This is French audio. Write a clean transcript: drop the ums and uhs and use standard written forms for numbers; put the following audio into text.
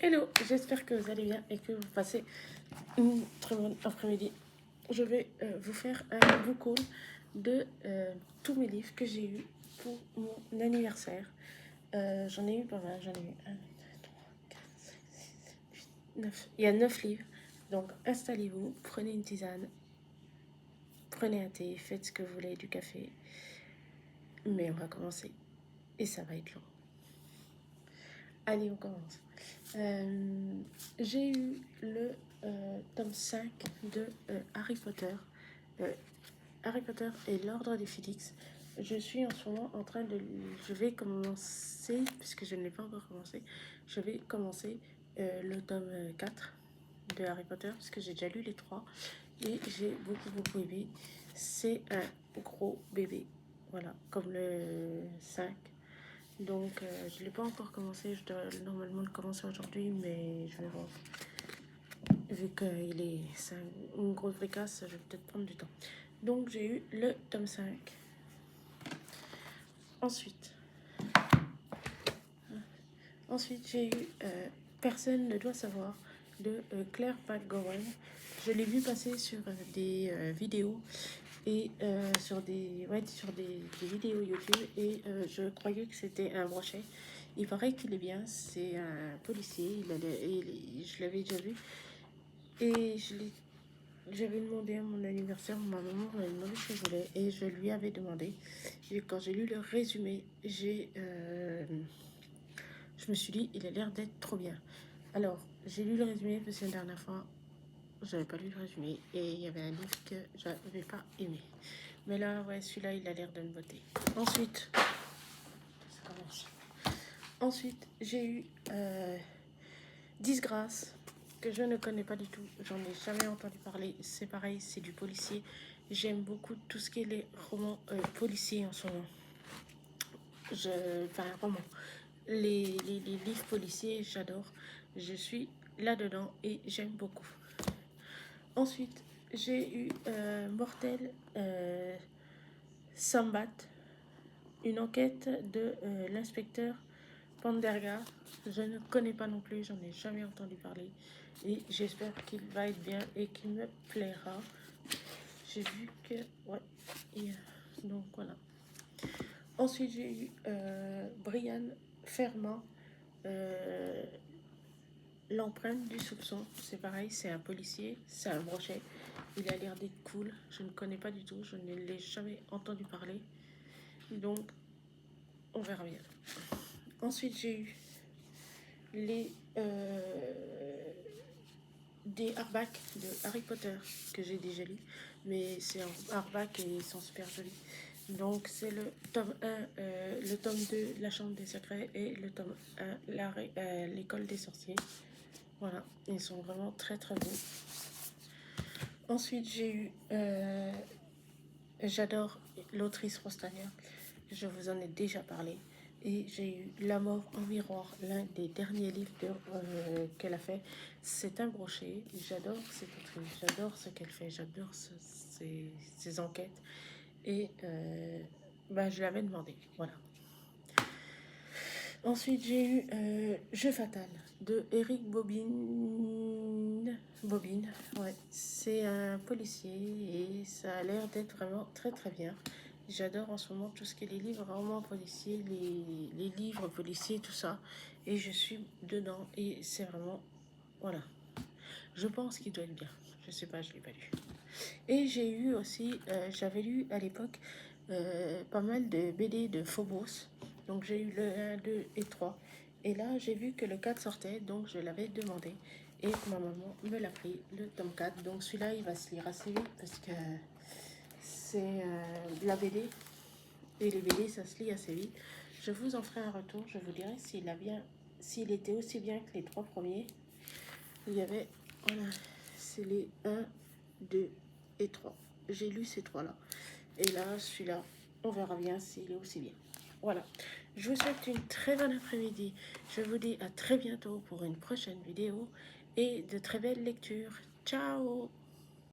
Hello, j'espère que vous allez bien et que vous passez une très bonne après-midi. Je vais vous faire un book haul de tous mes livres que j'ai eus pour mon anniversaire. J'en ai eu pas mal, j'en ai eu 1, 2, 3, 4, 5, 6, 7, 8, 9. Il y a 9 livres. Donc installez-vous, prenez une tisane, prenez un thé, faites ce que vous voulez, du café. Mais on va commencer et ça va être long. Allez, on commence. J'ai eu le tome 5 de Harry Potter. Harry Potter et l'Ordre des Phénix. Je suis en ce moment en train de... Je vais commencer, puisque je ne l'ai pas encore commencé, je vais commencer le tome 4 de Harry Potter, parce que j'ai déjà lu les 3 et j'ai beaucoup aimé. C'est un gros bébé, voilà, comme le 5. Donc je ne l'ai pas encore commencé, je dois normalement le commencer aujourd'hui, mais je vais voir. Vu qu'il est une grosse bricasse, je vais peut-être prendre du temps. Donc j'ai eu le tome 5. Ensuite j'ai eu Personne ne doit savoir de Claire McGowan. Je l'ai vu passer sur des vidéos et sur des vidéos YouTube et je croyais que c'était un brochet. Il paraît qu'il est bien, c'est un policier, je l'avais déjà vu et j'avais demandé à mon anniversaire, ma maman m'avait demandé ce que je voulais et je lui avais demandé. Et quand j'ai lu le résumé, je me suis dit, il a l'air d'être trop bien. Alors, j'ai lu le résumé parce que la dernière fois, j'avais pas lu le résumé et il y avait un livre que j'avais pas aimé. Mais là, ouais, celui-là, il a l'air d'une beauté. Ensuite, ça commence. Ensuite, j'ai eu Disgrâce, que je ne connais pas du tout. J'en ai jamais entendu parler. C'est pareil, c'est du policier. J'aime beaucoup tout ce qui est les romans policiers en ce moment. Enfin, romans. Les livres policiers, j'adore. Je suis là-dedans et j'aime beaucoup. Ensuite, j'ai eu Mortel Sambat, une enquête de l'inspecteur Panderga. Je ne connais pas non plus, j'en ai jamais entendu parler. Et j'espère qu'il va être bien et qu'il me plaira. J'ai vu que... Ouais. Et, donc voilà. Ensuite, j'ai eu Brian Fermat. L'empreinte du soupçon, c'est pareil, c'est un policier, c'est un brochet. Il a l'air d'être cool, je ne connais pas du tout, je ne l'ai jamais entendu parler. Donc, on verra bien. Ensuite, j'ai eu des hardbacks de Harry Potter que j'ai déjà lu, mais c'est en hardback et ils sont super jolis. Donc, c'est le tome 1, le tome 2, La Chambre des Secrets, et le tome 1, L'école des sorciers. Voilà, ils sont vraiment très beaux. Ensuite, j'ai eu... j'adore l'autrice Rostania. Je vous en ai déjà parlé. Et j'ai eu La mort en miroir, l'un des derniers livres qu'elle a fait. C'est un brochet. J'adore cette autrice. J'adore ce qu'elle fait. J'adore ses enquêtes. Et je l'avais demandé. Voilà. Ensuite, j'ai eu Jeu fatal de Eric Bobine. Ouais. C'est un policier et ça a l'air d'être vraiment très bien. J'adore en ce moment tout ce qui est les livres romans policiers, les livres policiers, tout ça. Et je suis dedans et c'est vraiment... Voilà. Je pense qu'il doit être bien. Je sais pas, je l'ai pas lu. Et j'ai eu aussi, j'avais lu à l'époque pas mal de BD de Phobos. Donc j'ai eu le 1, 2 et 3. Et là, j'ai vu que le 4 sortait, donc je l'avais demandé. Et ma maman me l'a pris, le tome 4. Donc celui-là, il va se lire assez vite parce que c'est de la BD. Et les BD, ça se lit assez vite. Je vous en ferai un retour. Je vous dirai s'il était aussi bien que les 3 premiers. Il y avait, voilà, c'est les 1, 2 et 3. J'ai lu ces 3-là. Et là, celui-là, on verra bien s'il est aussi bien. Voilà. Je vous souhaite une très bonne après-midi. Je vous dis à très bientôt pour une prochaine vidéo et de très belles lectures. Ciao!